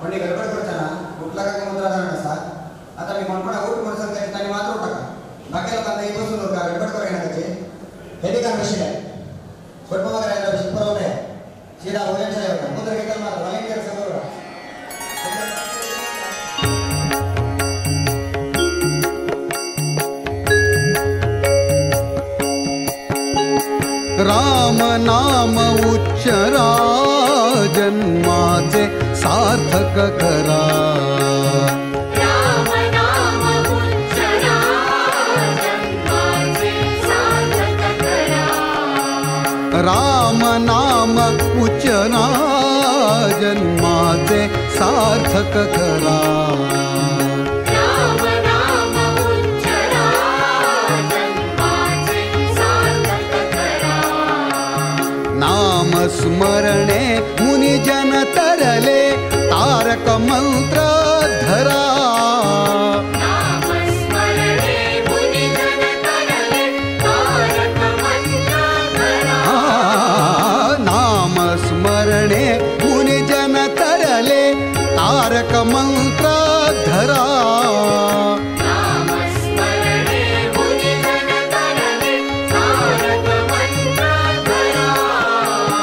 पंडित गडबड करताना कुठला काय मुद्रा जाणार नसतात आता मी म्हणतो ऊट मोडसन त्यांनी मात्र टाका बाकी लोकांना ही बसून नका गडबड करायला त्याचे हे ठिकाण विषय आहे पण मग राहिला विषय परवडे आहे सीधा होण्याचा आहे मुद्रा घेताना मात्र व्हॉलंटियर सगळं राम नाम उच्चरा जन्माचे सार्थक करा राम नाम उच्चरा जन्माचे सार्थक करा राम नाम उच्चरा जन्माचे सार्थक करा नाम स्मरणे मुनिजन तरले तारक मंत्र धरा नाम स्मरणे मुनिजन तरले तारक मंत्र धरा नाम स्मरणे मुनिजन तरले तारक मंत्र धरा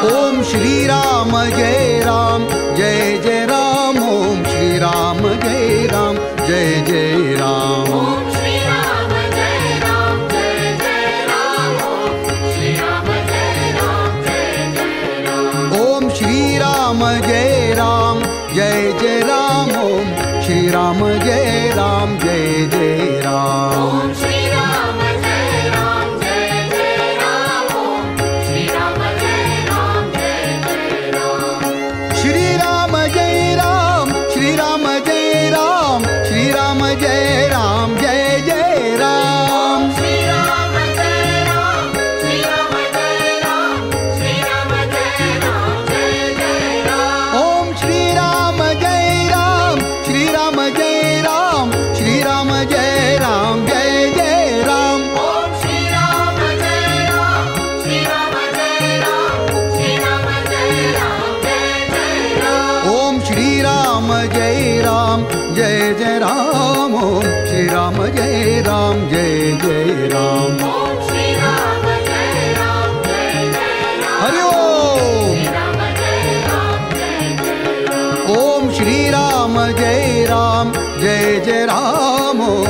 ओम श्री राम जय राम जय जय राम ओम श्री राम जय राम जय जय राम ओम श्री राम जय राम जय जय राम ओम श्री राम जय राम जय जय राम ओम श्री राम जय राम जय जय राम ओम श्री राम जय राम जय जय राम ओम श्री राम जय राम जय जय राम ओम श्री राम जय राम जय जय राम श्री राम जय राम श्री राम जय राम श्री राम जय राम जय जय राम श्री राम जय राम श्री राम जय राम श्री राम जय राम जय जय राम ओम श्री राम जय राम श्री राम जय राम श्री राम जय राम जय जय राम ओम श्री राम जय राम श्री राम जय राम श्री राम जय राम जय जय राम ओम श्री राम जय राम जय जय राम ओम श्री राम जय राम जय जय राम ओम श्री राम जय राम जय जय राम हरि ओम श्री राम जय राम जय जय राम ओम श्री राम जय राम जय जय राम ओम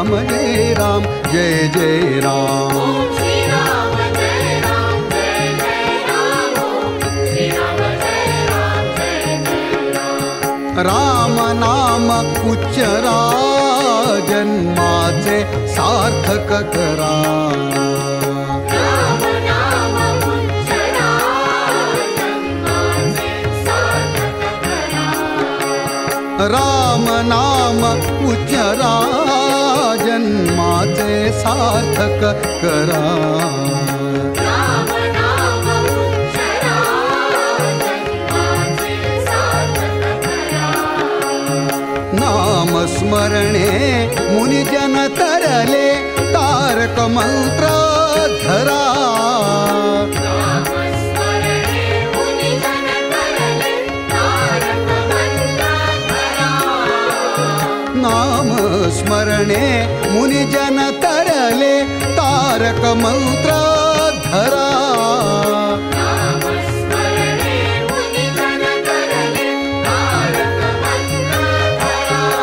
राम जय राम जय जय राम। ओम श्री राम जय राम जय जय राम। ओम श्री राम जय राम जय जय राम। राम नाम उच्चरा जन्माचे सार्थक करा। राम नाम उच्चरा जन्माचे सार्थक करा। राम नाम उच्चरा जन्माचे सार्थक करा। राम नाम उच्चरा जन्माचे सार्थक करा। नाम स्मरणे मुनिजन तरले तारक मंत्र धरा। नाम स्मरणे मुनिजन तरले तारक मंत्र धरा। नाम स्मरणे मुनिजन तरले तारक मंत्र धरा। नाम स्मरणे मुनिजन तरले तारक मंत्र धरा।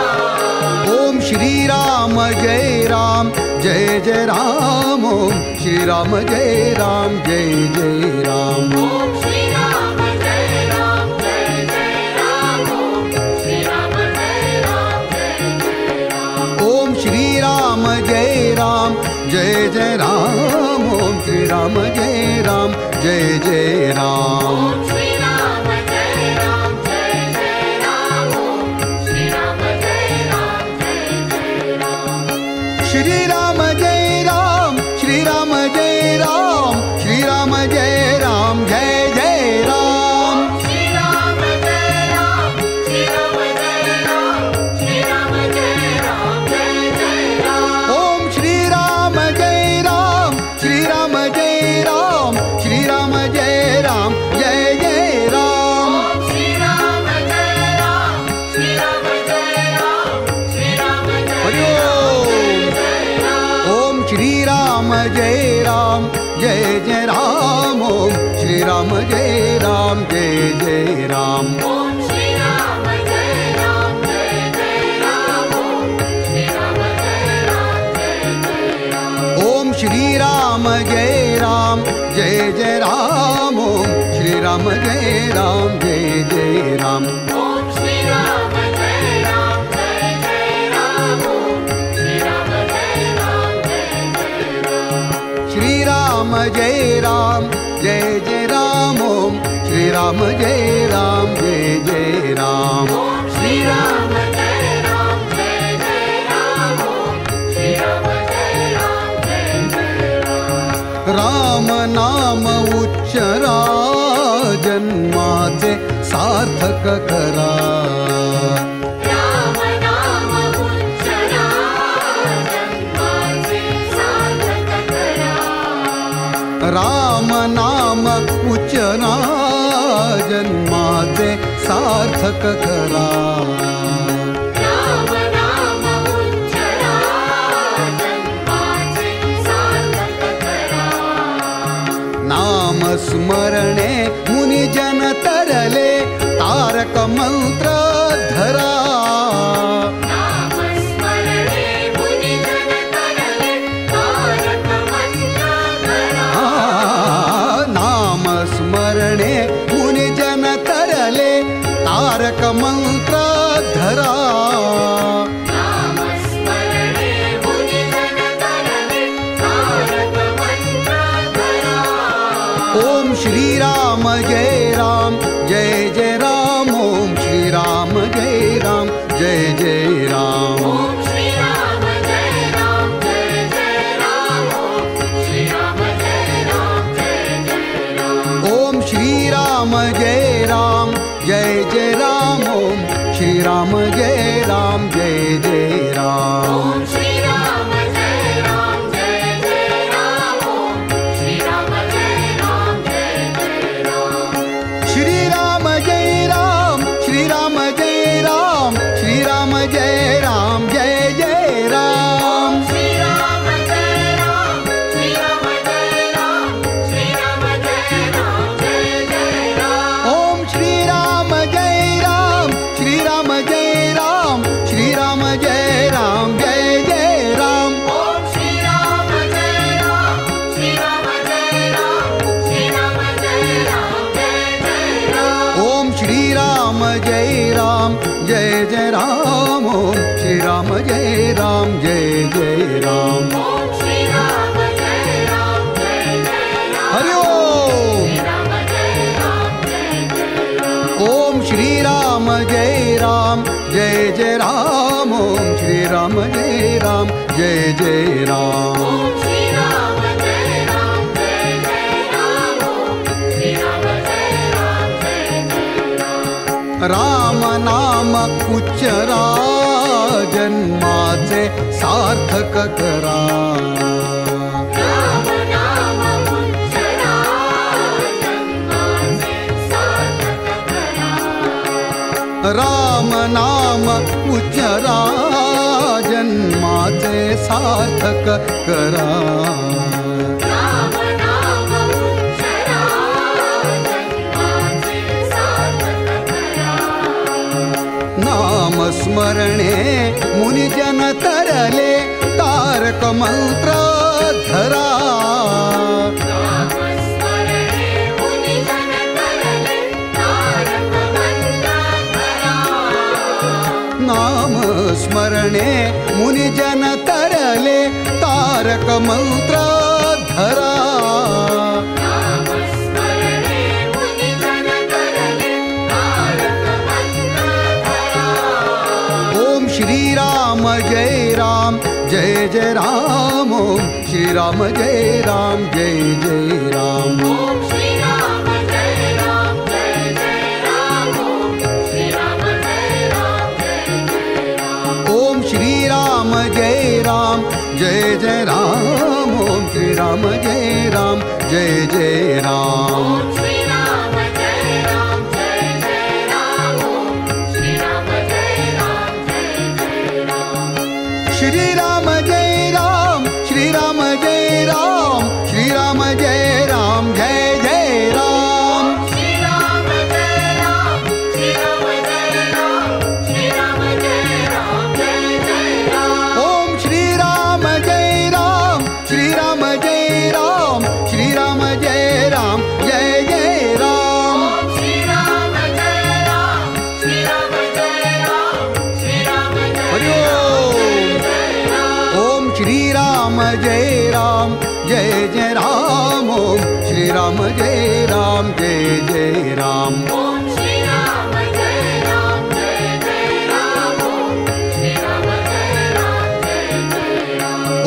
ओम श्री राम जय राम जय जय राम। ओम श्री राम जय राम जय जय राम। ओम श्री राम जय राम जय जय राम। ओम श्री राम जय राम जय जय राम। ओम श्री राम जय राम जय जय राम। ओम श्री राम जय राम जय जय राम। ओम श्री राम जय राम जय जय राम। ओम श्री राम जय राम जय जय राम। श्री राम जय राम श्री राम जय राम श्री राम जय राम जय जय राम। श्री राम जय राम श्री राम जय राम श्री राम जय राम जय जय राम। ओम श्री राम जय राम श्री राम जय राम श्री राम जय राम जय जय राम। ओम श्री राम जय राम श्री राम जय राम श्री राम जय राम जय जय राम। ओम श्री राम जय राम जय जय राम। ओम श्री राम जय राम जय जय राम। ओम श्री राम जय राम जय जय राम। ओम श्री राम जय राम जय जय राम। ओम श्री राम जय राम जय जय राम। ओम श्री राम जय राम जय जय राम। ओम श्री राम जय राम जय जय राम। ओम श्री राम जय राम जय जय राम। श्री राम जय राम जय जय राम। ओम श्री राम जय राम जय जय राम। ओम श्री राम जय राम जय जय राम। ओम श्री राम जय राम जय जय राम। राम नाम उच्चरा जन्माचे सार्थक करा। राम नाम उच्चरा जन्माचे सार्थक करा। राम नाम उच्चरा जन्माचे सार्थक करा। राम नाम उच्चरा जन्माचे सार्थक करा। नाम स्मरणे मुनिजन तरले तारक मंत्र धरा। नाम स्मरणे मुनिजन तरले तारक मंत्र धरा। नाम स्मरणे मुनिजन तरले तारक मंत्र धरा। नाम स्मरणे मुनिजन तरले तारक मंत्र धरा। ओम श्री राम राम जय राम जय जय राम। ओम श्री राम जय राम जय जय राम। ओम श्री राम जय राम जय जय राम। राम नाम उच्चरा जन्माचे सार्थक करा। राम नाम उच्चरा जन्माचे सार्थक करा। राम नाम उच्चरा जन्माचे सार्थक करा। राम नाम उच्चरा जन्माचे सार्थक करा। नाम स्मरणे मुनिजन तरले तारक मंत्र धरा। नाम स्मरणे मुनिजन तरले तारक मंत्र धरा। नाम स्मरणे मुनिजन तरले तारक मंत्र धरा। नाम स्मरणे मुनिजन तरले तारक मंत्र धरा। ओम श्री राम जय राम जय जय राम। ओम श्री राम जय राम जय जय राम। ओम श्री राम जय राम जय जय राम। ओम श्री राम जय राम जय जय राम। ओम श्री राम जय राम जय जय राम। ओम श्री राम जय राम जय जय राम। ओम श्री राम जय राम जय जय राम। ओम श्री राम जय राम जय जय राम। श्री राम जय राम श्री राम जय राम श्री राम जय राम जय जय राम। श्री राम जय राम श्री राम जय राम श्री राम जय राम जय जय राम। ओम श्री राम जय राम श्री राम जय राम श्री राम जय राम जय जय राम। ओम श्री राम जय राम श्री राम जय राम श्री राम जय हरि राम। ओम श्री राम जय राम जय जय राम। ओम श्री राम जय राम जय जय राम। ओम श्री राम जय राम जय जय राम।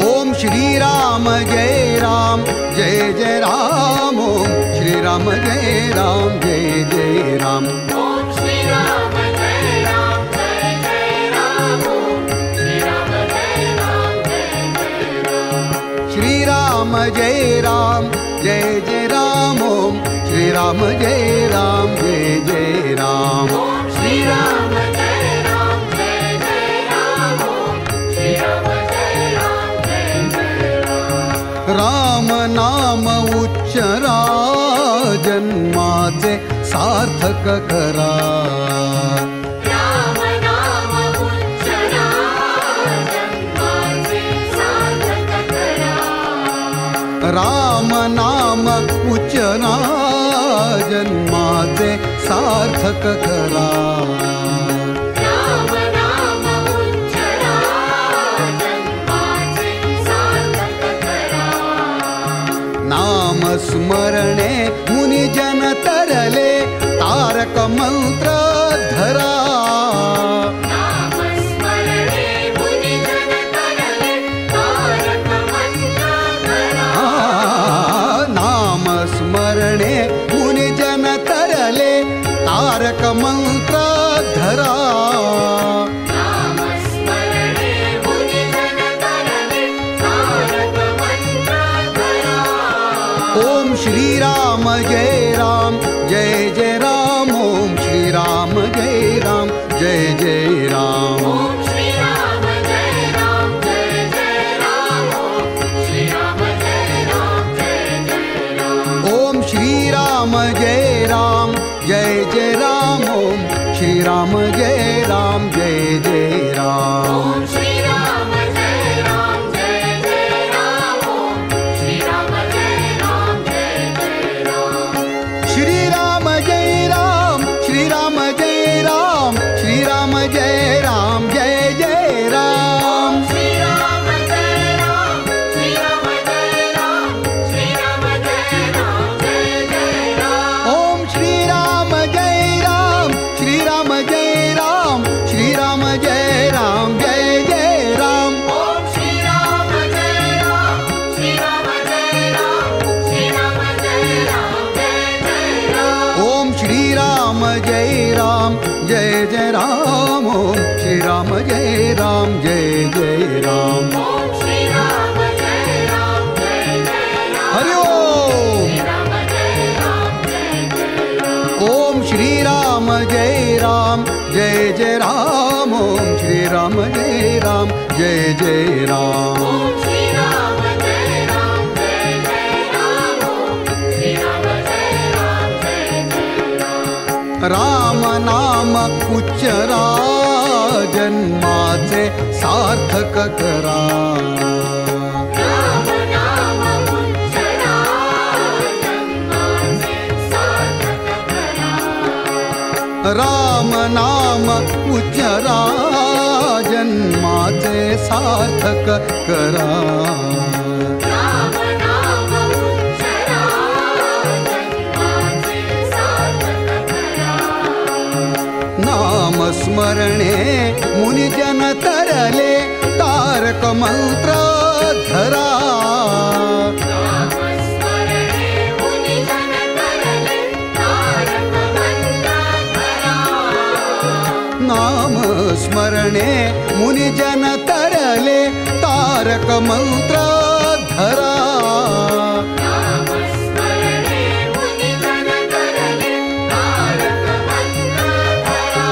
ओम श्री राम जय राम जय जय राम। ओम श्री राम जय राम जय जय राम। ओम श्री राम जय राम जय जय राम। ओम श्री राम जय राम जय जय राम। श्री राम जय राम जय जय राम। ओम श्री राम जय राम जय जय राम। ओम श्री राम जय राम जय जय राम। ओम श्री राम जय राम जय जय राम। राम नाम उच्चरा जन्माचे सार्थक करा। राम नाम उच्चरा जन्माचे सार्थक करा। राम नाम उच्चरा जन्माचे सार्थक करा। राम नाम उच्चरा जन्माचे सार्थक करा। नाम स्मरणे मुनिजन तरले तारक मंत्र धरा। नाम स्मरणे मुनिजन तरले तारक मंत्र धरा। नाम स्मरणे मुनिजन तरले तारक मंत्र धरा। नाम स्मरणे मुनिजन तरले तारक मंत्र धरा। ओम श्री राम जय राम जय जय राम। ओम श्री राम जय राम जय जय राम। ओम श्री राम जय राम जय जय राम। ओम श्री राम जय राम जय जय राम। ओम श्री राम जय राम जय जय राम। ओम श्री राम जय राम जय जय राम। ओम श्री राम जय राम जय जय राम। ओम श्री राम जय राम जय जय राम। श्री राम जय राम श्री राम जय राम श्री राम जय राम जय जय राम। श्री राम जय राम श्री राम जय राम श्री राम जय राम जय जय राम। ओम श्री राम जय राम श्री राम जय राम श्री राम जय राम जय श्री राम जय राम जय जय राम ओम श्री राम जय राम जय जय राम हरि ओम श्री राम जय राम जय जय राम ओम श्री राम जय राम जय जय राम ओम श्री राम जय राम जय जय राम ओम श्री राम जय राम जय जय राम राम नाम उच्चरा जन्माचे सार्थक करा राम नाम उच्चरा जन्माचे सार्थक करा राम नाम उच्चरा जन्माचे सार्थक करा राम नाम उच्चरा जन्माचे सार्थक करा नाम स्मरणे मुनिजन तरले तारक मंत्र धरा नामस्मरणे मुनिजन तरले तारक मंत्र धरा नाम स्मरणे मुनिजन तरले तारक मंत्र धरा नामस्मरणे मुनिजन तरले तारक मंत्र धरा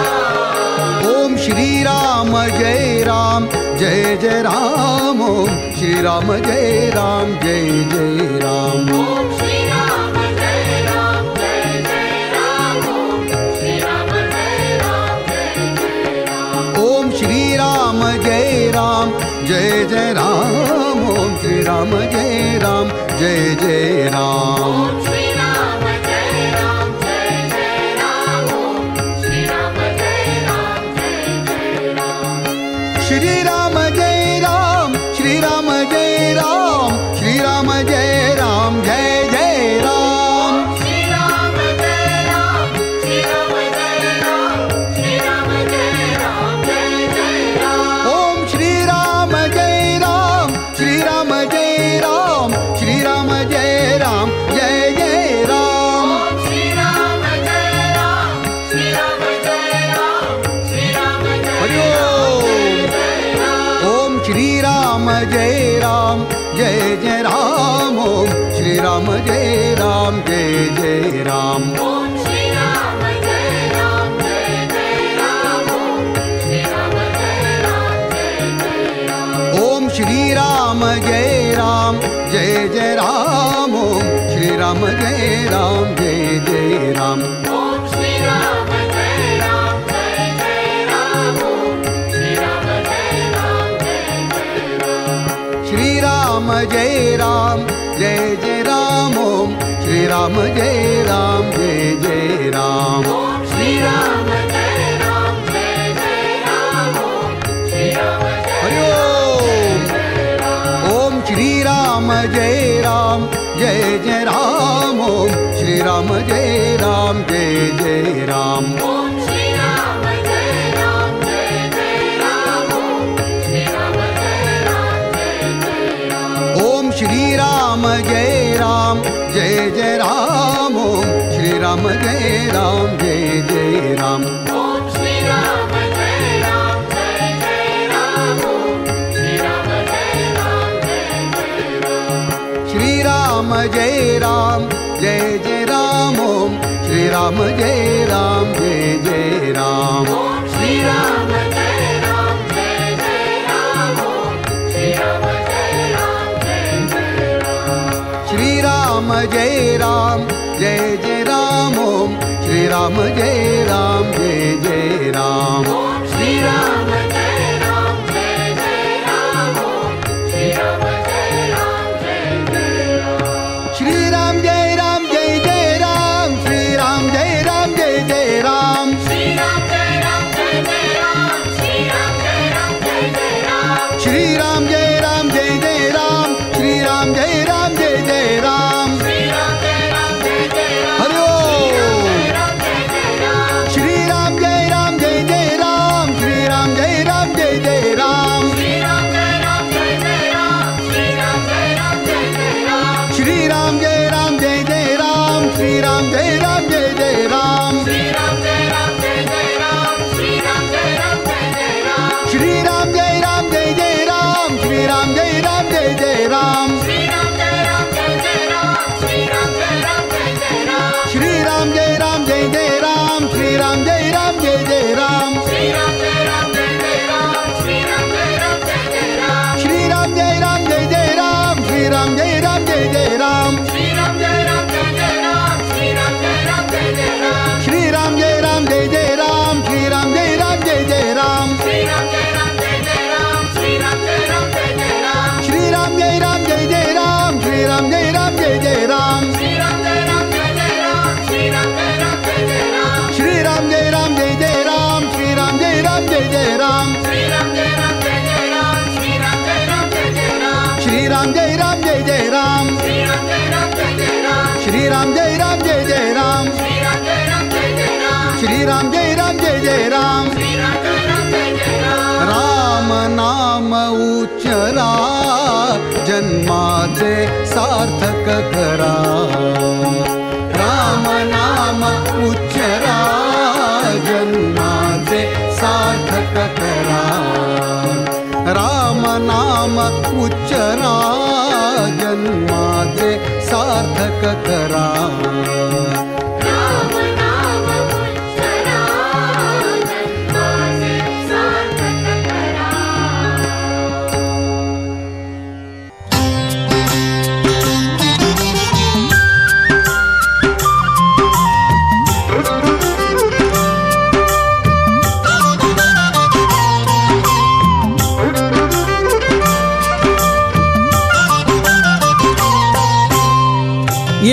ओम श्री राम जय राम जय जय राम ओम श्री राम जय राम जय जय राम ओम श्री राम जय राम जय जय राम ओम श्री राम जय राम जय जय राम ओम श्री राम जय राम जय जय राम ओम श्री राम जय राम जय जय राम ओम श्री राम जय राम जय जय राम ओम श्री राम जय राम जय जय राम श्री राम जय राम श्री राम जय राम श्री राम जय राम जय जय राम श्री राम जय राम श्री राम जय राम श्री राम जय राम जय जय राम ओम श्री राम जय राम श्री राम जय राम श्री राम जय राम जय जय राम ओम श्री राम जय राम श्री राम जय राम श्री राम जय हरि राम ओम जय राम ओम श्री राम जय राम जय जय राम ओम श्री राम जय राम जय जय राम ओम श्री राम जय राम जय जय राम ओम श्री राम जय राम जय जय राम ओम श्री राम जय राम जय जय राम ओम श्री राम जय राम जय जय राम ओम श्री राम जय राम जय जय राम ओम श्री राम जय राम जय जय राम श्री राम जय राम जय जय राम ओम श्री राम जय राम जय जय राम ओम श्री राम जय राम जय जय राम ओम श्री राम जय हरि राम ओम ओम श्री राम जय राम जय जय राम ओम श्री राम जय राम जय जय राम ओम श्री राम जय राम जय जय राम ओम श्री राम जय राम जय जय राम ओम श्री राम जय राम जय जय राम ओम श्री राम जय राम जय जय राम ओम श्री राम जय राम जय जय राम ओम श्री राम जय राम जय जय राम श्री राम जय राम जय जय राम ओम श्री राम जय राम जय जय राम ओम श्री राम जय राम जय जय राम ओम श्री राम जय राम जय जय राम श्री राम जय राम जय जय राम ओम श्री राम जय राम जय जय राम ओम श्री राम जय राम जय जय राम ओम श्री राम जय राम जय जय राम श्री राम जय राम जय जय राम श्री राम जय राम जय जय राम श्री राम जय राम जय जय राम श्री राम जय राम जय जय राम श्री राम जय राम जय जय राम श्री राम जय राम जय जय राम श्री राम जय राम जय जय राम हरि ओम राम जय जय राम श्री राम जय राम जय जय राम राम जय राम जय जय Ram Shri Ram Jai Ram Jai Jai Ram Shri Ram Jai Ram Jai Jai Ram Shri Ram जय राम जय जय राम श्री राम जय राम जय जय Ram Shri Ram Jai Ram Jai Jai Ram Shri Ram Jai Ram Jai Jai Ram Shri Ram जय राम जय जय राम श्री राम जय राम जय जय Ram Shri Ram Jai Ram Jai Jai Ram Shri Ram Jai Ram Jai Jai Ram Shri Ram जय राम जय जय राम श्री राम जय राम जय जय Ram Shri Ram Jai Ram Jai Jai Ram Shri Ram Jai Ram Jai Jai Ram Shri Ram जय राम जय जय Ram Shri Ram Jai Ram Jai Jai Ram Shri Ram जय राम जय जय Ram Shri Ram Jai Ram Jai Jai Ram Shri Ram जय राम जय जय Ram Shri Ram Jai Ram Jai Jai Ram Ram नाम उच्चरा जन्माचे सार्थक करा राम नाम उच्चरा जन्माचे सार्थक करा राम नाम उच्चरा जन्माचे सार्थक करा Ram Naam Uchchara Janmase Sarthak Kara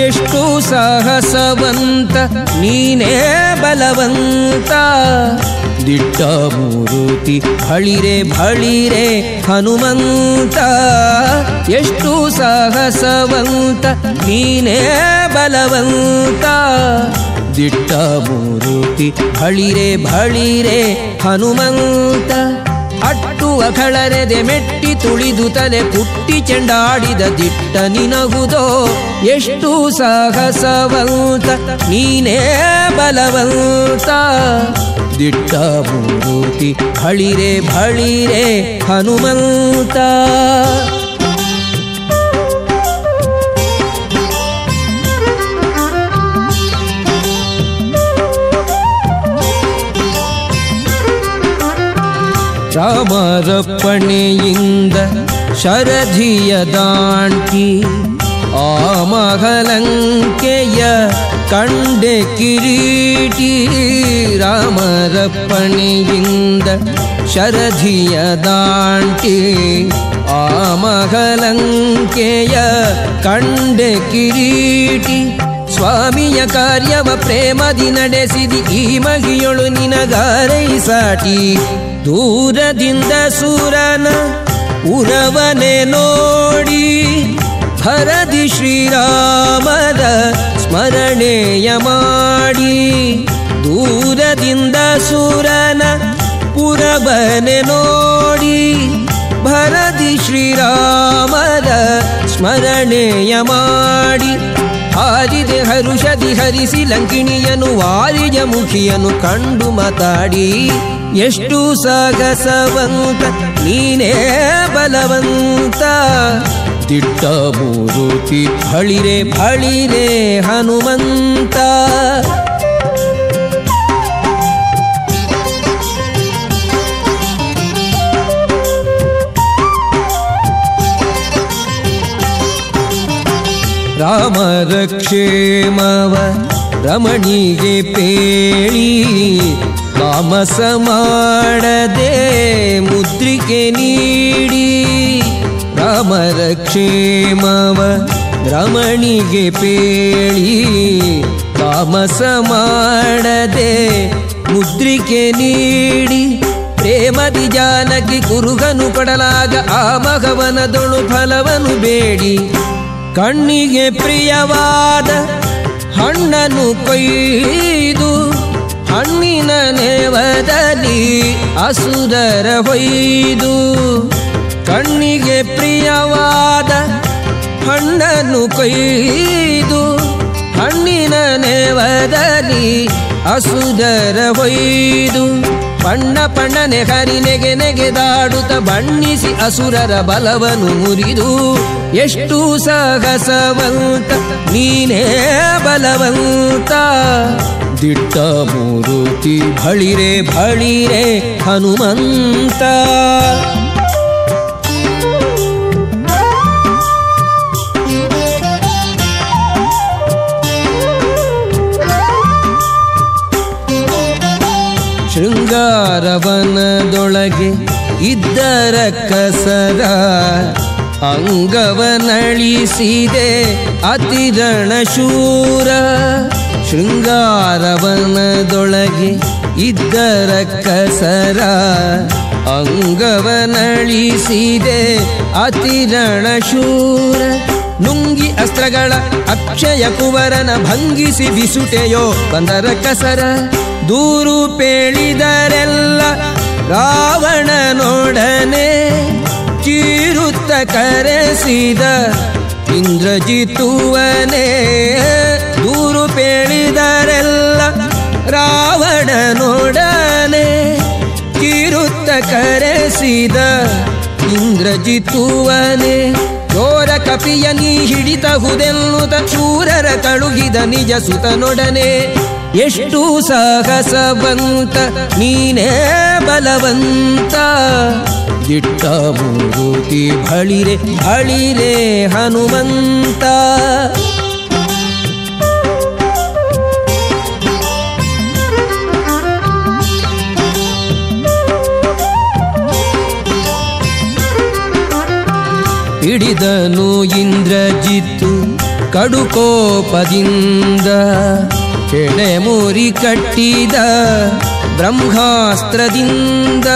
ಎಷ್ಟು ಸಾಹಸವಂತ ನೀನೇ ಬಲವಂತ ದಿಟ್ಟ ಮೂರುತಿ ಭಳಿರೆ ಭಳಿರೆ ಹನುಮಂತ ಎಷ್ಟು ಸಾಹಸವಂತ ನೀನೇ ಬಲವಂತ ದಿಟ್ಟ ಮೂರುತಿ ಭಳಿರೆ ಭಳಿರೆ ಹನುಮಂತ ಅಟ್ಟು ಅಖಳರೆದೆ ಮೆಟ್ಟಿ ತುಳಿದು ತಲೆ ಪುಟ್ಟಿ ಚೆಂಡಾಡಿದ ದಿಟ್ಟ ನಿನಗುದೋ ಎಷ್ಟು ಸಾಹಸವಂತ ನೀನೇ ಬಲವಂತ ದಿಟ್ಟ ಮೂರುತಿ ಭಳಿರೆ ಭಳಿರೆ ಹನುಮಂತ ರಾಮರಪ್ಪಣೆಯಿಂದ ಶರಧಿಯ ದಾಂಟಿ ಆ ಮಹಲಂಕೆಯ ಕಂಡೆ ಕಿರೀಟಿ ರಾಮರಪ್ಪಣೆಯಿಂದ ಶರಧಿಯ ದಾಂಟಿ ಆ ಮಹಲಂಕೆಯ ಕಂಡೆ ಕಿರೀಟಿ ಸ್ವಾಮಿಯ ಕಾರ್ಯವ ಪ್ರೇಮದಿ ನಡೆಸಿದಿ ಈ ಮಗಿಯೊಳು ನಿನಗಾರೈ ಸಾಟಿ ದೂರದಿಂದ ಸೂರನ ಉರವನೆ ನೋಡಿ ಭರದಿ ಶ್ರೀರಾಮದ ಸ್ಮರಣೆಯ ಮಾಡಿ ದೂರದಿಂದ ಸೂರನ ಪುರವನೆ ನೋಡಿ ಭರದಿ ಶ್ರೀರಾಮದ ಸ್ಮರಣೆಯ ಮಾಡಿ ಹಾರಿದೆ ಹರುಷದಿ ಹರಿಸಿ ಲಂಕಿಣಿಯನು ವಾರಿಜ ಮುಖಿಯನು ಕಂಡು ಮಾತಾಡಿ ಎಷ್ಟು ಸಾಗಸವಂತ ನೀನೇ ಬಲವಂತ ದಿಟ್ಟ ಮೂರುತಿ ಭಳಿರೆ ಭಳಿರೆ ಹನುಮಂತ ರಾಮರ ಕ್ಷೇಮವ ರಮಣಿಗೆ ಪೇಳಿ ತಾಮಸ ಮಾಡದೆ ಮುದ್ರಿಕೆ ನೀಡಿ ರಾಮರ ಕ್ಷೇಮವ ರಮಣಿಗೆ ಪೇಳಿ ತಾಮಸ ಮಾಡದೆ ಮುದ್ರಿಕೆ ನೀಡಿ ಪ್ರೇಮದಿ ಜಾನಕಿ ಕುರುಗನು ಕೊಡಲಾಗ ಆ ಮಗವನದೊಳು ಫಲವನು ಬೇಡಿ ಕಣ್ಣಿಗೆ ಪ್ರಿಯವಾದ ಹಣ್ಣನ್ನು ಕೊಯ್ದು ಹಣ್ಣಿನ ನೇವದಲ್ಲಿ ಅಸುರರ ಹೊಯ್ದು ಕಣ್ಣಿಗೆ ಪ್ರಿಯವಾದ ಹಣ್ಣನ್ನು ಕೊಯ್ದು ಹಣ್ಣಿನ ನೇವದಲ್ಲಿ ಅಸುರರ ಹೊಯ್ದು ಪಣ್ಣ ಪಣ್ಣನೆ ಹರಿ ನೆಗೆ ನೆಗೆದಾಡುತ್ತ ಬಣ್ಣಿಸಿ ಅಸುರರ ಬಲವನು ಮುರಿದು ಎಷ್ಟು ಸಾಹಸವಂತ ನೀನೇ ಬಲವಂತ ದಿಟ್ಟ ಮೂರುತಿ ಭಳಿರೆ ಭಳಿರೆ ಹನುಮಂತ ಶೃಂಗಾರವನದೊಳಗೆ ಇದ್ದರ ಕಸರ ಅಂಗವನಳಿಸಿದೆ ಅತಿರಣ ಶೂರ. ಶೃಂಗಾರವನದೊಳಗೆ ಇದ್ದರ ಕಸರ ಅಂಗವನಳಿಸಿದೆ ಅತಿರಣ ಶೂರ. ನುಂಗಿ ಅಸ್ತ್ರಗಳ ಅಕ್ಷಯ ಕುವರನ ಭಂಗಿಸಿ ಬಿಸುಟೆಯೋ ಬಂದರ ಕಸರ. ದೂರು ಪೇಳಿದರೆಲ್ಲ ರಾವಣನೊಡನೆ ಚೀರುತ್ತ ಕರೆಸಿದ ಇಂದ್ರಜಿತುವನೇ. ದೂರು ಪೇಳಿದರೆಲ್ಲ ರಾವಣನೊಡನೆ ಚೀರುತ್ತ ಕರೆಸಿದ ಇಂದ್ರಜಿತುವನೇ. ಚೋರ ಕಪಿಯ ನೀ ಹಿಡಿತಹುದೆನ್ನುತ್ತ ಶೂರರ ಕಳುಹಿದ ನಿಜ ಸುತನೊಡನೆ. ಎಷ್ಟು ಸಾಹಸವಂತ ನೀನೇ ಬಲವಂತ. ದಿಟ್ಟ ಮೂರುತಿ ಬಳಿರೆ ಬಳಿರೆ ಹನುಮಂತ. ಹಿಡಿದನು ಇಂದ್ರಜಿತ್ತು ಕಡುಕೋಪದಿಂದ ಕೆಳೆ ಮುರಿ ಕಟ್ಟಿದ ಬ್ರಹ್ಮಾಸ್ತ್ರದಿಂದ.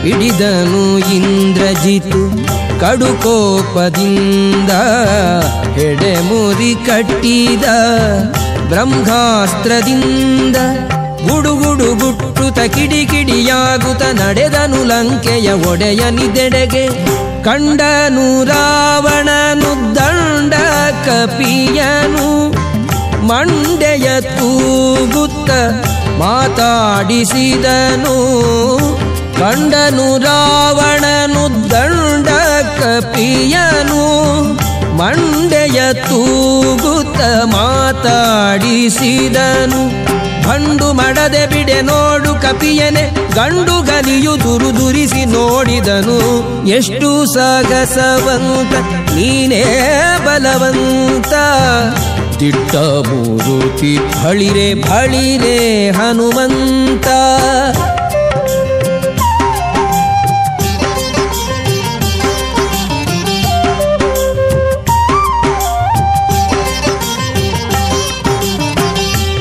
ಹಿಡಿದನು ಇಂದ್ರಜಿತ್ತು ಕಡುಕೋಪದಿಂದ ಕೆಳೆ ಮುರಿ ಕಟ್ಟಿದ ಬ್ರಹ್ಮಾಸ್ತ್ರದಿಂದ. ಗುಡುಗುಡು ಗುಟ್ಟುತ ಕಿಡಿಕಿಡಿಯಾಗುತ್ತ ನಡೆದನು ಲಂಕೆಯ ಒಡೆಯನಿದೆಡೆಗೆ. ಕಂಡನು ರಾವಣನು ದಂಡ ಕಪಿಯನು ಮಂಡೆಯ ತೂಗುತ್ತ ಮಾತಾಡಿಸಿದನು. ಕಂಡನು ರಾವಣನು ದಂಡ ಕಪಿಯನು ಮಂಡೆಯ ತೂಗುತ್ತ ಮಾತಾಡಿಸಿದನು. ಭಂಡು ಮಡದೆ ಬಿಡೆ ನೋಡು ಕಪಿಯನೆ ಗಂಡು ಗಲಿಯು ದುರುದುರಿಸಿ ನೋಡಿದನು. ಎಷ್ಟು ಸಾಗಸವಂತ ನೀನೇ ಬಲವಂತ. ದಿಟ್ಟ ಮೂರುತಿ ಬಳಿರೆ ಬಳಿರೆ ಹನುಮಂತ.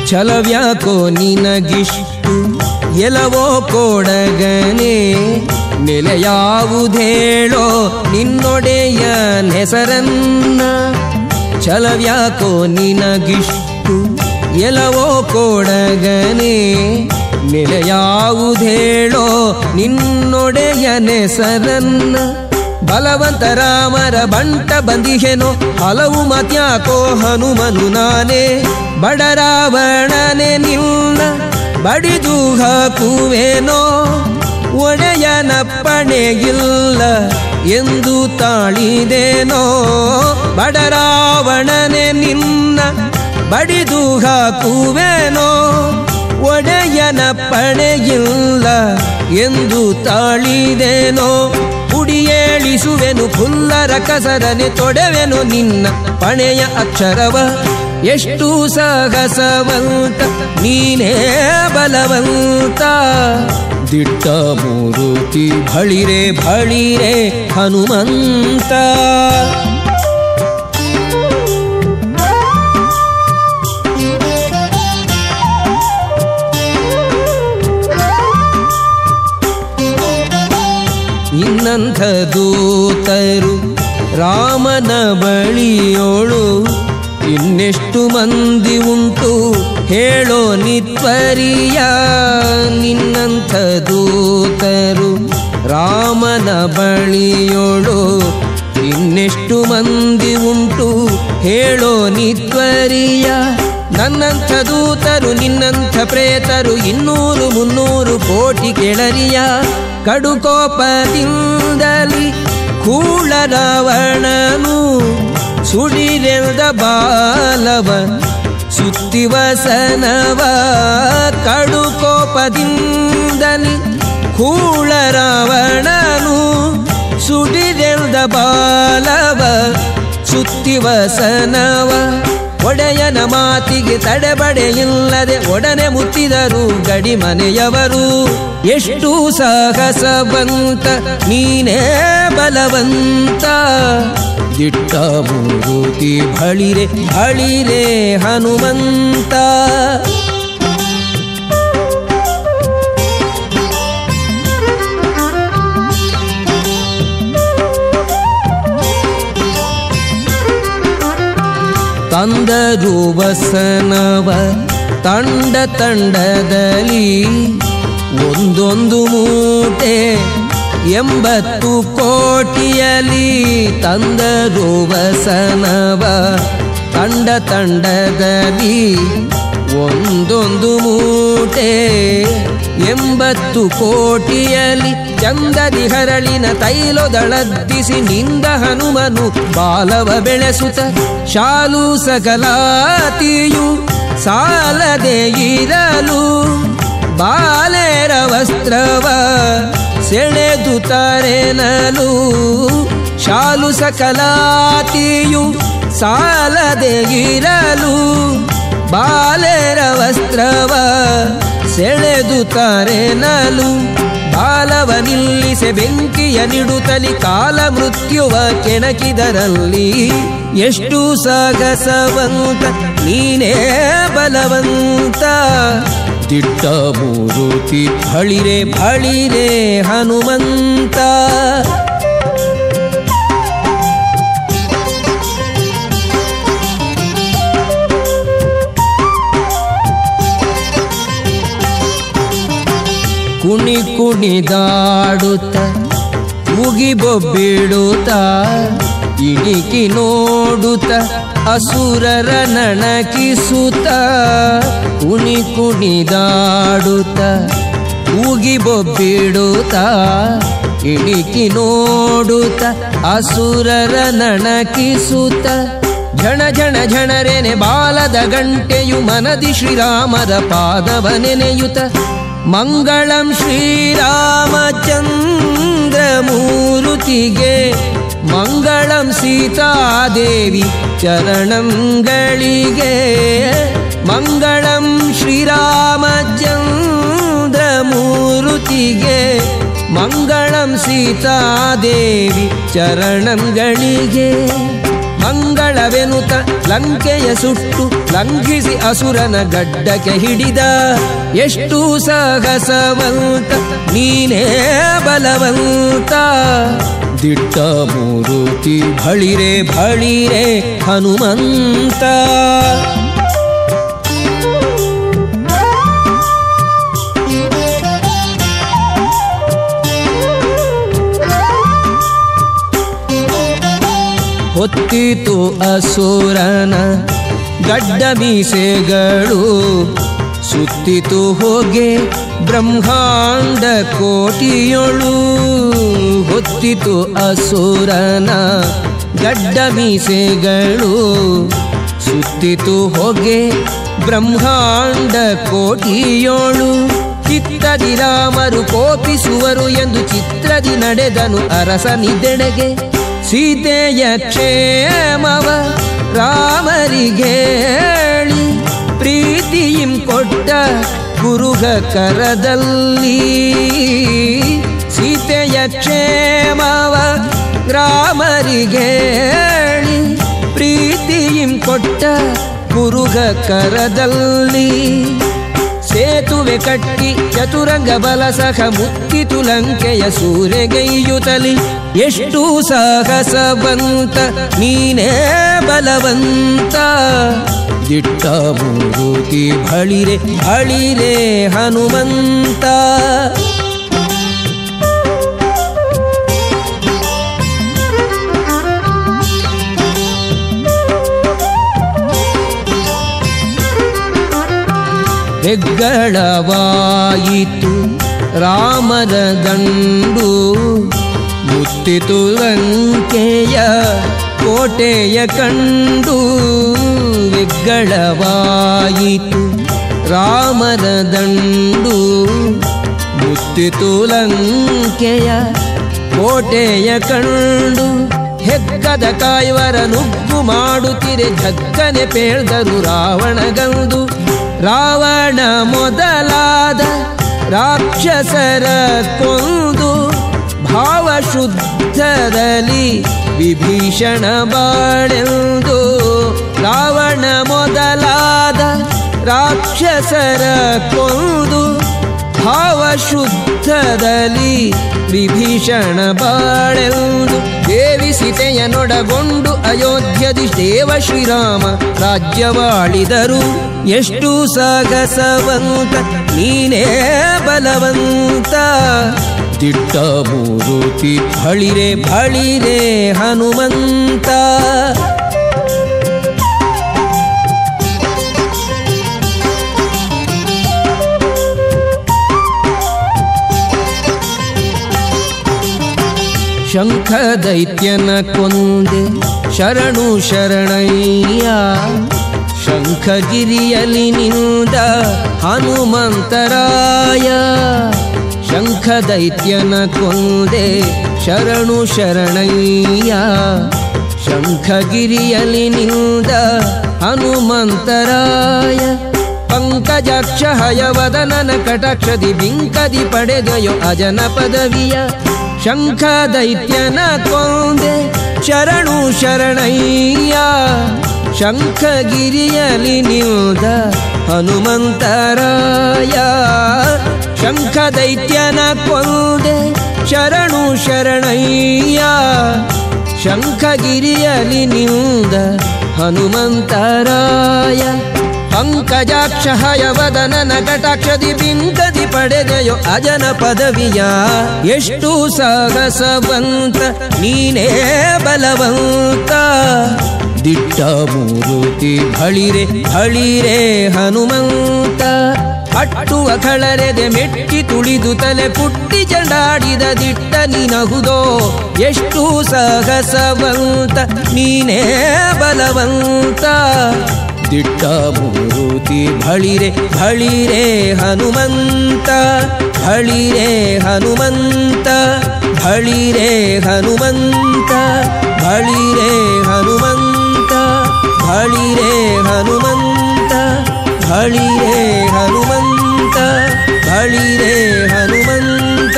ಛಲವ್ಯಾಕೋ ನಿನಗಿಷ್ಟು ಎಲವೋ ಕೊಡಗನೆ. ನೆಲೆಯಾವುದೇಳೋ ನಿನ್ನೊಡೆಯ ಹೆಸರನ್ನ. ಛಲವ್ಯಾಕೋ ನಿನಗಿಷ್ಟು ಎಲವೋ ಕೊಡಗನೆ. ನೆಲೆಯಾವುದೇಳೋ ನಿನ್ನೊಡೆಯ ಹೆಸರನ್ನ. ಬಲವಂತ ರಾಮರ ಬಂಟ ಬಂದಿಹೆನೋ ಹಲವು ಮತ್ಯಾಕೋ ಹನುಮನು ನಾನೇ. ಬಡರಾವಣನೆ ನಿನ್ನ ಬಡಿದು ಹಾಕುವೆನೋ. ಒಡೆಯನ ಪಣೆಗಿಲ್ಲ ಎಂದು ತಾಳಿದೇನೋ. ಬಡರಾವಣನೆ ನಿನ್ನ ಬಡಿದು ಹಾಕುವೆನೋ. ಒಡೆಯನ ಪಣೆಗಿಲ್ಲ ಎಂದು ತಾಳಿದೇನೋ. ಕುಡಿಯೇಳಿಸುವೆನು ಫುಲ್ಲರ ಕಸರನೆ ತೊಡೆವೆನು ನಿನ್ನ ಪಣೆಯ ಅಕ್ಷರವ. ಎಷ್ಟು ಸಾಹಸವಂತ ನೀನೇ ಬಲವಂತ. ದಿಟ್ಟ ಮೂರುತಿ ಬಳಿರೆ ಬಳಿರೆ ಹನುಮಂತ. ಇನ್ನಂಥ ದೂತರು ರಾಮನ ಬಳಿಯೋಳು ಇನ್ನೆಷ್ಟು ಮಂದಿ ಉಂಟು ಹೇಳೋ ನಿತ್ವರಿಯ. ನಿನ್ನಂಥ ದೂತರು ರಾಮನ ಬಳಿಯೋಳು ಇನ್ನೆಷ್ಟು ಮಂದಿ ಉಂಟು ಹೇಳೋ ನಿತ್ವರಿಯ. ನನ್ನಂಥ ದೂತರು ನಿನ್ನಂಥ ಪ್ರೇತರು 200-300 ಕೋಟಿ ಕೆಳರಿಯ. ಕಡುಕೋಪದಿಂದಲಿ ಕೂಳ ರಾವಣನು ಸುಡಿರೆಲ್ದ ಬಾಲವ ಸುತ್ತಿವಸನವ. ಕಡುಕೋಪದಿಂದಲಿ ಕೂಳ ರಾವಣನು ಸುಡಿರೆಲ್ದ ಬಾಲವ ಸುತ್ತಿವಸನವ. ಒಡೆಯನ ಮಾತಿಗೆ ತಡೆಬಡೆಯಿಲ್ಲದೆ ಒಡನೆ ಮುತ್ತಿದರು ಗಡಿ ಮನೆಯವರು. ಎಷ್ಟು ಸಾಹಸವಂತ ನೀನೇ ಬಲವಂತ, ದಿಟ್ಟ ಮೂರುತಿ ಬಳಿರೆ ಬಳಿರೆ ಹನುಮಂತ. ತಂದರು ವಸನವ ತಂಡ ತಂಡದಲ್ಲಿ ಒಂದೊಂದು ಮೂಟೆ 80 ಕೋಟಿಯಲಿ. ತಂದರು ವಸನವ ತಂಡ ತಂಡದಲ್ಲಿ ಒಂದೊಂದು ಮೂಟೆ 80 ಕೋಟಿಯಲಿ. ಚಂದದಿ ಹರಳಿನ ತೈಲೊದಳದ್ದಿಸಿ ನಿಂದ ಹನುಮನು ಬಾಲವ ಬೆಳೆಸುತ್ತ, ಶಾಲು ಸಕಲಾತಿಯು ಸಾಲದೆ ಇರಲು ಬಾಲೆರ ವಸ್ತ್ರವ ಸೆಳೆದು ತರೆನಲು. ಶಾಲು ಸಕಲಾತಿಯು ಸಾಲದೆ ಇರಲು ಬಾಲೆರ ವಸ್ತ್ರವ ಸೆಳೆದು ತರೆನಲು. ಬಾಲವ ನಿಲ್ಲಿಸೆ ಬೆಂಕಿಯ ನಿಡುತ್ತಲಿ ಕಾಲ ಮೃತ್ಯುವ ಕೆಣಕಿದರಲ್ಲಿ. ಎಷ್ಟು ಸಾಗಸವಂತ ನೀನೇ ಬಲವಂತ, ದಿಟ್ಟ ಮೂರುತಿ ಬಳಿರೆ ಬಳಿರೆ ಹನುಮಂತ. ಕುಣಿ ಕುಣಿದಾಡುತ್ತ ಮುಗಿಬೊಬ್ಬಿಡುತ್ತ ಇಣಿಕಿ ನೋಡುತ್ತ ಅಸುರರ ನಣಕಿಸುತ್ತ. ಕುಣಿ ಕುಣಿದಾಡುತ್ತ ಮುಗಿಬೊಬ್ಬಿಡುತ್ತ ಇಣಿಕಿ ನೋಡುತ್ತ ಅಸುರರ ನಣಕಿಸುತ್ತ. ಝಣ ಝಣ ಝಣರೆನೆ ಬಾಲದ ಗಂಟೆಯು ಮನದಿ ಶ್ರೀರಾಮರ ಪಾದವ ನೆನೆಯುತ್ತ. ಮಂಗಳಂ ಶ್ರೀರಾಮಚಂದ್ರಮೂರುತಿಗೆ ಮಂಗಳಂ ಸೀತಾದೇವಿ ಚರಣಂಗಳಿಗೆ. ಮಂಗಳಂ ಶ್ರೀರಾಮಚಂದ್ರಮೂರುತಿಗೆ ಮಂಗಳಂ ಸೀತಾದೇವಿ ಚರಣಂಗಳಿಗೆ. ಮಂಗಳವೆನುತ ಲಂಕೆಯ ಸುಟ್ಟು ಲಂಘಿಸಿ ಅಸುರನ ಗಡ್ಡಕ್ಕೆ ಹಿಡಿದ. ಎಷ್ಟು ಸಾಹಸವಂತ ನೀನೇ ಬಲವಂತ, ದಿಟ್ಟ ಮೂರುತಿ ಬಳಿರೆ ಬಳಿರೆ ಹನುಮಂತ. ಹೊತ್ತಿತು ಅಸುರನ ಗಡ್ಡ ಮೀಸೆಗಳು, ಸುತ್ತಿತು ಹೋಗೆ ಬ್ರಹ್ಮಾಂಡ ಕೋಟಿಯೊಳು. ಹೊತ್ತಿತು ಅಸುರನ ಗಡ್ಡ ಮೀಸೆಗಳು, ಸುತ್ತಿತು ಹೋಗೆ ಬ್ರಹ್ಮಾಂಡ ಕೋಟಿಯೊಳು. ಚಿತ್ತದಿ ರಾಮರು ಕೋಪಿಸುವರು ಎಂದು ಚಿತ್ರದಿ ನಡೆದನು ಅರಸನಿದೆಡೆಗೆ. ಸೀತೆಯ ಕ್ಷೇಮವ ರಾಮರಿಗೇಳಿ ಪ್ರೀತಿಯಿಂ ಕೊಟ್ಟ ಗುರುಗ ಕರದಲ್ಲಿ. ಸೀತೆಯ ಕ್ಷೇಮವ ರಾಮರಿಗೇಳಿ ಪ್ರೀತಿಯಿಂ ಕೊಟ್ಟ ಗುರುಗ ಕರದಲ್ಲಿ. ಸೇತುವೆ ಕಟ್ಟಿ ಚತುರಂಗ ಬಲ ಸಖ ಮುತ್ತಿತು ಲಂಕೆಯ ಸೂರೆಗೈಯುತ್ತಲಿ. ಎಷ್ಟು ಸಾಹಸವಂತ ನೀನೇ ಬಲವಂತ, ದಿಟ್ಟ ಮೂರುತಿ ಬಳಿರೆ ಬಳಿರೆ ಹನುಮಂತ. ಹೆಗ್ಗಳವಾಯಿತು ರಾಮನ ದಂಡು, ಮುತ್ತಿತು ಲಂಕೆಯ ಕೋಟೆಯ ಕಂಡು. ಹೆಗ್ಗಳವಾಯಿತು ರಾಮನ ದಂಡು, ಮುತ್ತಿತು ಲಂಕೆಯ ಕೋಟೆಯ ಕಂಡು. ಹೆಗ್ಗ ಕದ ಕಾಯುವರ ನುಗ್ಗು ಮಾಡುತ್ತಿರೆ ಧಕ್ಕನೆ ಪೇಳ್ದರು ರಾವಣಗಂದು. ರಾವಣ ಮೊದಲಾದ ರಾಕ್ಷಸರ ಕೊಂದು ಭಾವಶುದ್ಧದಲ್ಲಿ ವಿಭೀಷಣ ಬಾಳೆಂದು. ರಾವಣ ಮೊದಲಾದ ರಾಕ್ಷಸರ ಕೊಂದು ಭಾವಶುದ್ಧದಲ್ಲಿ ವಿಭೀಷಣ ಬಾಳೆಂದು. ದೇವಿ ಸೀತೆಯನೊಡಗೊಂಡು ಅಯೋಧ್ಯದಿ ದೇವ ಶ್ರೀರಾಮ ರಾಜ್ಯವಾಳಿದರು. ಎಷ್ಟು ಸಾಗಸವಂತ ನೀನೇ ಬಲವಂತ, ದಿಟ್ಟ ಮೂರುತಿ ಬಳಿರೆ ಬಳಿರೆ ಹನುಮಂತ. ಶಂಖ ದೈತ್ಯನ ಕೊಂದೆ ಶರಣು ಶರಣಯ್ಯ, ಶಂಖಗಿರಿಯಲಿ ನಿಂದ ಹನುಮಂತರಾಯ. ಶಂಖ ದೈತ್ಯನ ಕೊಂದೆ ಶರಣು ಶರಣಯ್ಯ, ಶಂಖಗಿರಿಯಲಿ ನಿಂದ ಹನುಮಂತರಾಯ. ಪಂಕಜಾಕ್ಷ ಹಯವದನನ ಕಟಾಕ್ಷದಿ ಬಿಂಕದಿ ಪಡೆದೆಯೋ ಅಜನ ಪದವಿಯ. ಶಂಖ ದೈತ್ಯನ ಕೊಂದೆ ಶರಣು ಶರಣಯ್ಯ, ಶಂಖಗಿರಿಯಲಿ ನಿಂದ ಹನುಮಂತರಾಯ. ಶಂಖ ದೈತ್ಯನ ಕೊಂದೆ ಶರಣು ಶರಣಯ್ಯ, ಶಂಖಗಿರಿಯಲಿ ನಿಂದ ಹನುಮಂತರಾಯ. ಪಂಕಜಾಕ್ಷ ಹಯವದನನ ಕಟಾಕ್ಷದಿ ಬಿಂಕದಿ ಪಡೆದೆಯೋ ಅಜನ ಪದವಿಯ. ಎಷ್ಟು ಸಾಹಸವಂತ ನೀನೇ ಬಲವಂತ, ದಿಟ್ಟ ಮೂರುತಿ ಬಳಿರೆ ಬಳಿರೆ ಹನುಮಂತ. ಅಟ್ಟುವ ಖಳರೆದೆ ಮೆಟ್ಟಿ ತುಳಿದು ತಲೆ ಪುಟ್ಟಿ ಚಂಡಾಡಿದ ದಿಟ್ಟ ನಿನಹುದೋ. ಎಷ್ಟು ಸಾಹಸವಂತ ನೀನೇ ಬಲವಂತ, ದಿಟ್ಟ ಮೂರುತಿ ಬಳಿರೆ ಬಳಿರೆ ಹನುಮಂತ. ಬಳಿರೆ ಹನುಮಂತ, ಬಳಿರೆ ಹನುಮಂತ, ಬಳಿರೆ ಹನುಮಂತ, ಬಳಿರೆ ಹನುಮಂತ, ಬಳಿರೆ ಹನುಮಂತ, ಬಳಿರೆ ಹನುಮಂತ.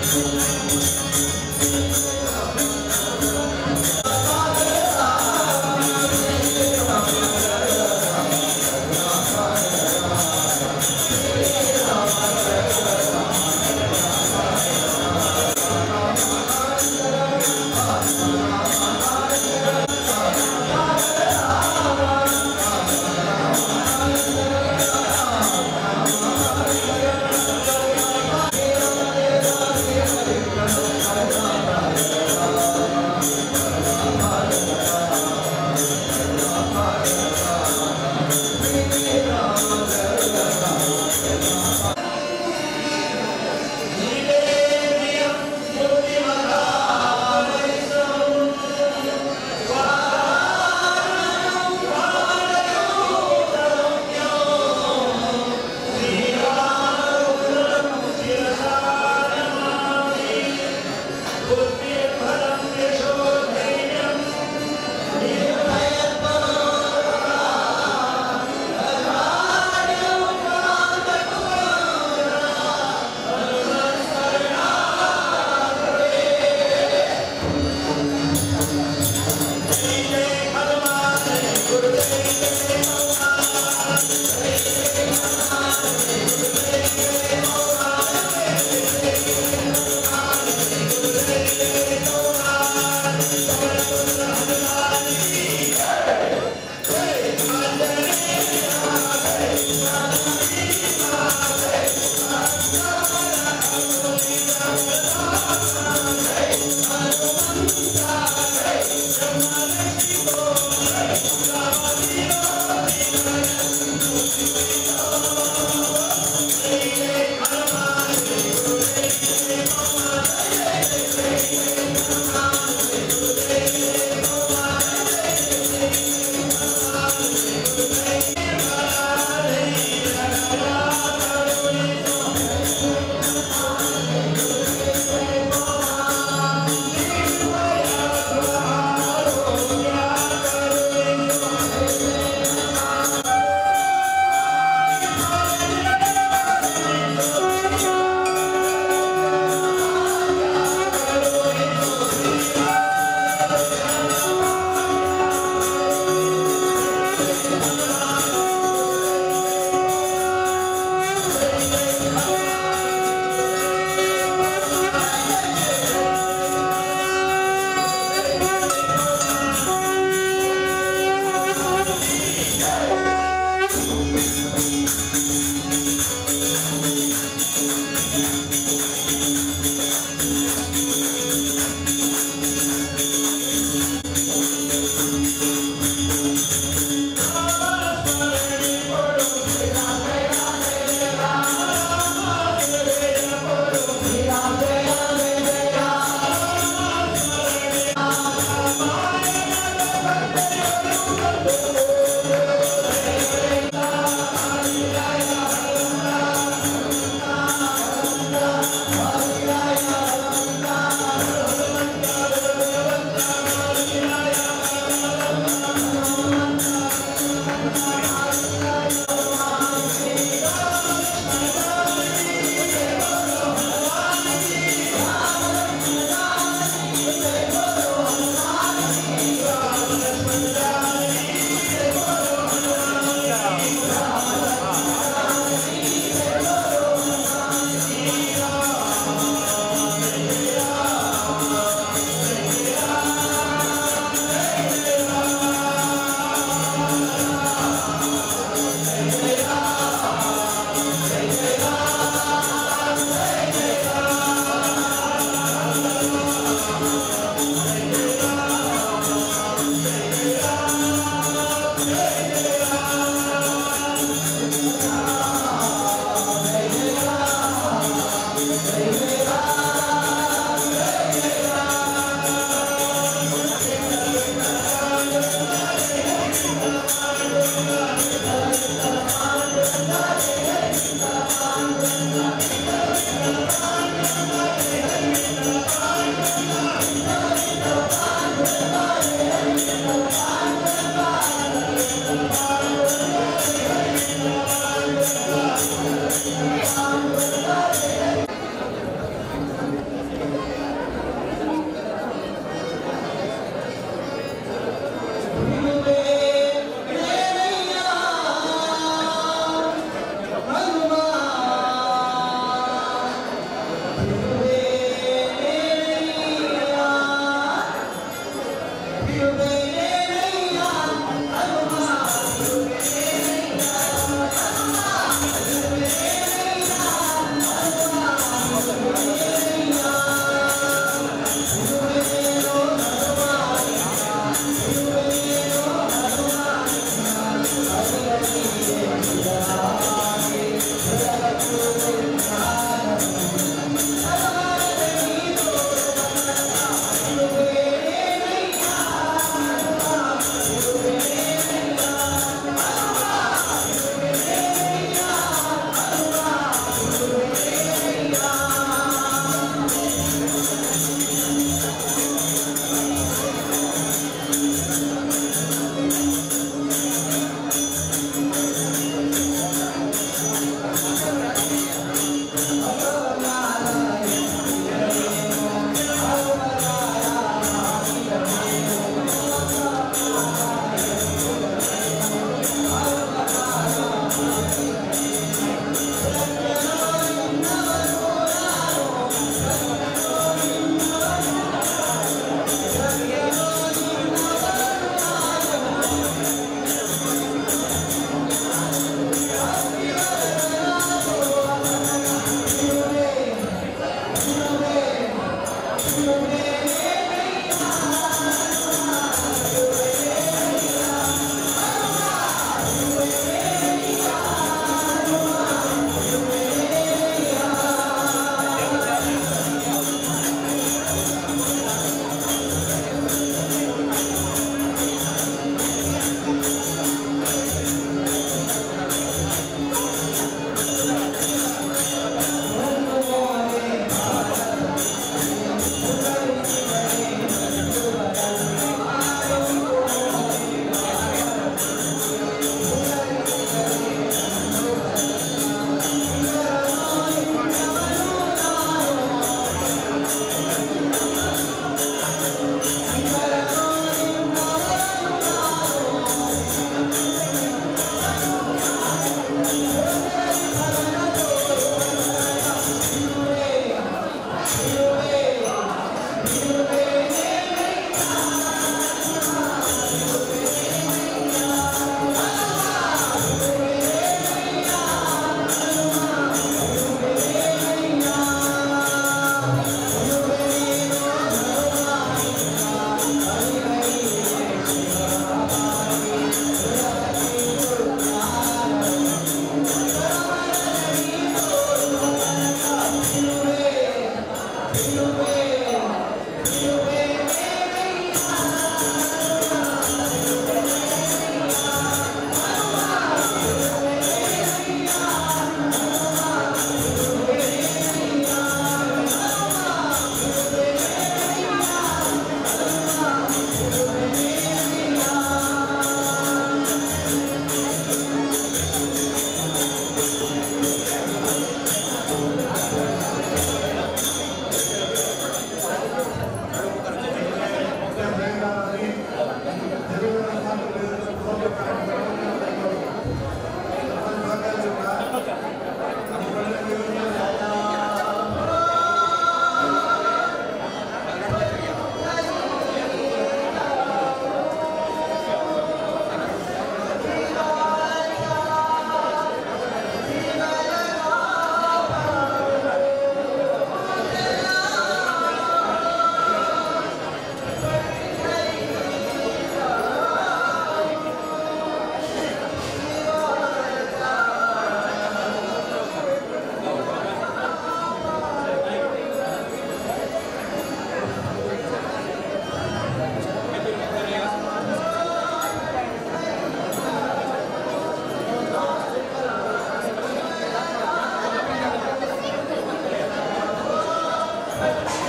ಭಜನೆ